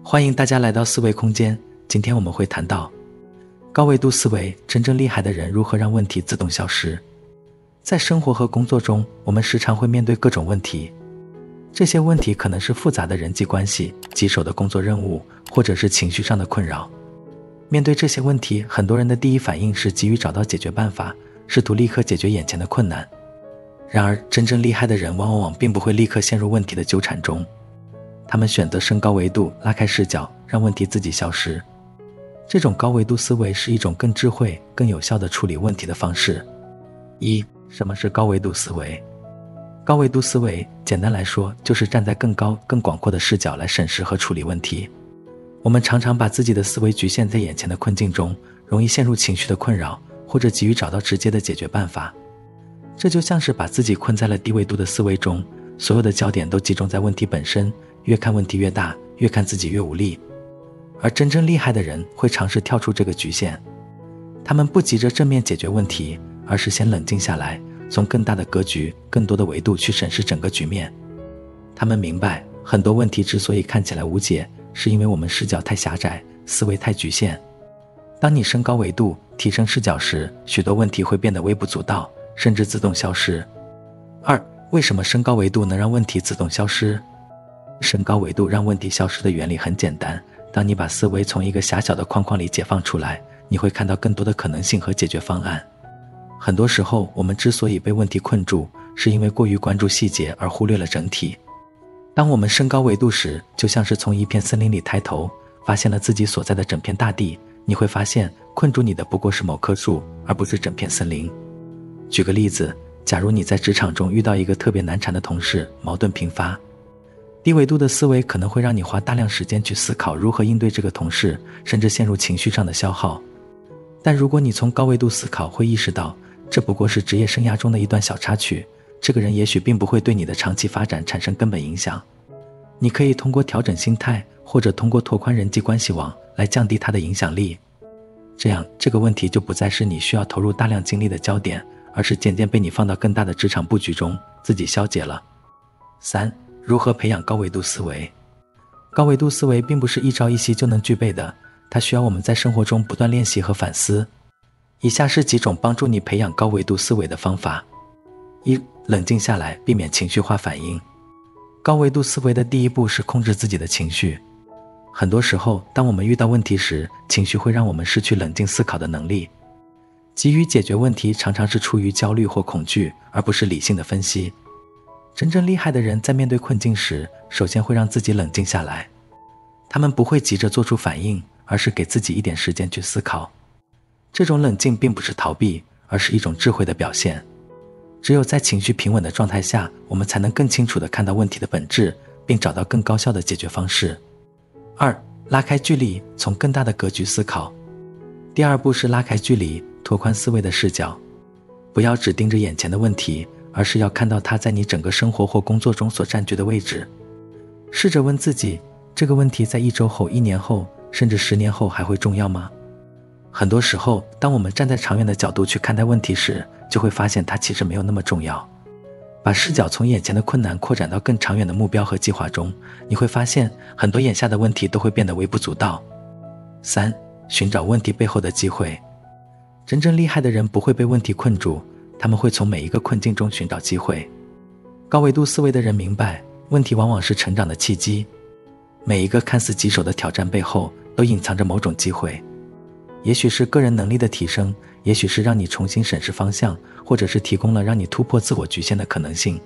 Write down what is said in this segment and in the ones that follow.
欢迎大家来到思维空间。今天我们会谈到高维度思维，真正厉害的人如何让问题自动消失。在生活和工作中，我们时常会面对各种问题，这些问题可能是复杂的人际关系、棘手的工作任务，或者是情绪上的困扰。面对这些问题，很多人的第一反应是急于找到解决办法，试图立刻解决眼前的困难。然而，真正厉害的人往往并不会立刻陷入问题的纠缠中，他们选择升高维度，拉开视角，让问题自己消失。这种高维度思维是一种更智慧、更有效的处理问题的方式。什么是高维度思维？高维度思维，简单来说，就是站在更高、更广阔的视角来审视和处理问题。我们常常把自己的思维局限在眼前的困境中，容易陷入情绪的困扰，或者急于找到直接的解决办法。这就像是把自己困在了低维度的思维中，所有的焦点都集中在问题本身，越看问题越大，越看自己越无力。而真正厉害的人会尝试跳出这个局限，他们不急着正面解决问题，而是先冷静下来，从更大的格局、更多的维度去审视整个局面。他们明白，很多问题之所以看起来无解，是因为我们视角太狭窄，思维太局限。当你升高维度，提升视角时，许多问题会变得微不足道，甚至自动消失。为什么升高维度能让问题自动消失？升高维度让问题消失的原理很简单，当你把思维从一个狭小的框框里解放出来，你会看到更多的可能性和解决方案。很多时候，我们之所以被问题困住，是因为过于关注细节而忽略了整体。当我们升高维度时，就像是从一片森林里抬头，发现了自己所在的整片大地，你会发现困住你的不过是某棵树，而不是整片森林。举个例子，假如你在职场中遇到一个特别难缠的同事，矛盾频发，低维度的思维可能会让你花大量时间去思考如何应对这个同事，甚至陷入情绪上的消耗。但如果你从高维度思考，会意识到这不过是职业生涯中的一段小插曲，这个人也许并不会对你的长期发展产生根本影响。你可以通过调整心态，或者通过拓宽人际关系网来降低它的影响力。这样，这个问题就不再是你需要投入大量精力的焦点，而是渐渐被你放到更大的职场布局中，自己消解了。如何培养高维度思维？高维度思维并不是一朝一夕就能具备的，它需要我们在生活中不断练习和反思。以下是几种帮助你培养高维度思维的方法。冷静下来，避免情绪化反应。高维度思维的第一步是控制自己的情绪。很多时候，当我们遇到问题时，情绪会让我们失去冷静思考的能力。急于解决问题常常是出于焦虑或恐惧，而不是理性的分析。真正厉害的人在面对困境时，首先会让自己冷静下来。他们不会急着做出反应，而是给自己一点时间去思考。这种冷静并不是逃避，而是一种智慧的表现。只有在情绪平稳的状态下，我们才能更清楚地看到问题的本质，并找到更高效的解决方式。拉开距离，从更大的格局思考。第二步是拉开距离，拓宽思维的视角。不要只盯着眼前的问题，而是要看到它在你整个生活或工作中所占据的位置。试着问自己，这个问题在1周后、1年后，甚至10年后还会重要吗？很多时候，当我们站在长远的角度去看待问题时，就会发现它其实没有那么重要。把视角从眼前的困难扩展到更长远的目标和计划中，你会发现很多眼下的问题都会变得微不足道。寻找问题背后的机会。真正厉害的人不会被问题困住，他们会从每一个困境中寻找机会。高维度思维的人明白，问题往往是成长的契机。每一个看似棘手的挑战背后，都隐藏着某种机会。也许是个人能力的提升，也许是让你重新审视方向，或者是提供了让你突破自我局限的可能性。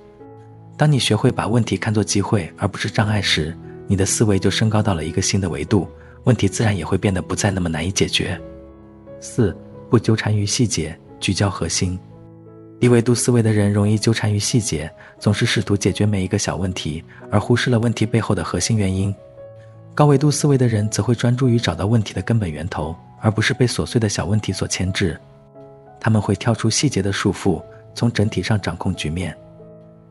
当你学会把问题看作机会而不是障碍时，你的思维就升高到了一个新的维度，问题自然也会变得不再那么难以解决。不纠缠于细节，聚焦核心。低维度思维的人容易纠缠于细节，总是试图解决每一个小问题，而忽视了问题背后的核心原因。高维度思维的人则会专注于找到问题的根本源头，而不是被琐碎的小问题所牵制。他们会跳出细节的束缚，从整体上掌控局面。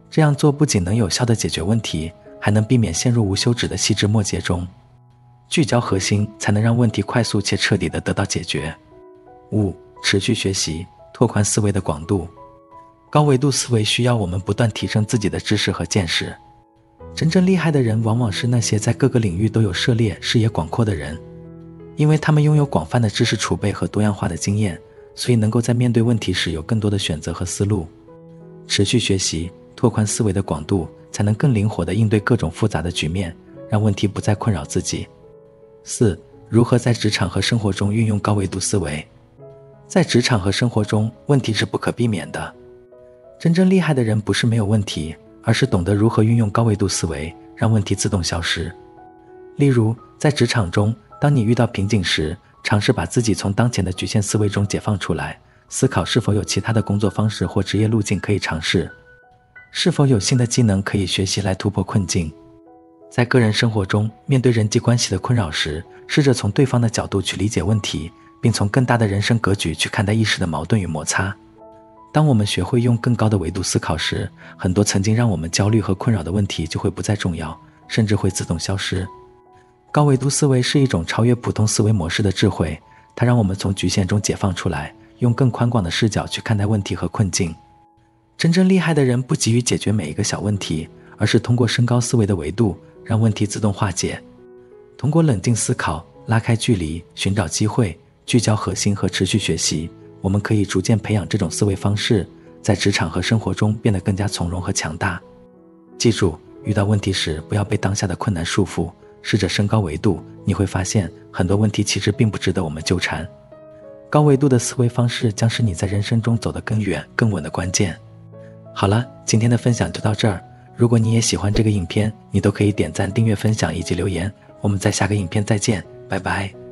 这样做不仅能有效地解决问题，还能避免陷入无休止的细枝末节中。聚焦核心，才能让问题快速且彻底地得到解决。持续学习，拓宽思维的广度。高维度思维需要我们不断提升自己的知识和见识。真正厉害的人往往是那些在各个领域都有涉猎、视野广阔的人，因为他们拥有广泛的知识储备和多样化的经验，所以能够在面对问题时有更多的选择和思路。持续学习，拓宽思维的广度，才能更灵活地应对各种复杂的局面，让问题不再困扰自己。4. 如何在职场和生活中运用高维度思维？在职场和生活中，问题是不可避免的。真正厉害的人不是没有问题，而是懂得如何运用高维度思维，让问题自动消失。例如，在职场中，当你遇到瓶颈时，尝试把自己从当前的局限思维中解放出来，思考是否有其他的工作方式或职业路径可以尝试，是否有新的技能可以学习来突破困境。在个人生活中，面对人际关系的困扰时，试着从对方的角度去理解问题，并从更大的人生格局去看待一时的矛盾与摩擦。当我们学会用更高的维度思考时，很多曾经让我们焦虑和困扰的问题就会不再重要，甚至会自动消失。高维度思维是一种超越普通思维模式的智慧，它让我们从局限中解放出来，用更宽广的视角去看待问题和困境。真正厉害的人不急于解决每一个小问题，而是通过升高思维的维度，让问题自动化解。通过冷静思考，拉开距离，寻找机会，聚焦核心和持续学习，我们可以逐渐培养这种思维方式，在职场和生活中变得更加从容和强大。记住，遇到问题时不要被当下的困难束缚，试着升高维度，你会发现很多问题其实并不值得我们纠缠。高维度的思维方式将是你在人生中走得更远更稳的关键。好了，今天的分享就到这儿。如果你也喜欢这个影片，你都可以点赞、订阅、分享以及留言。我们在下个影片再见，拜拜。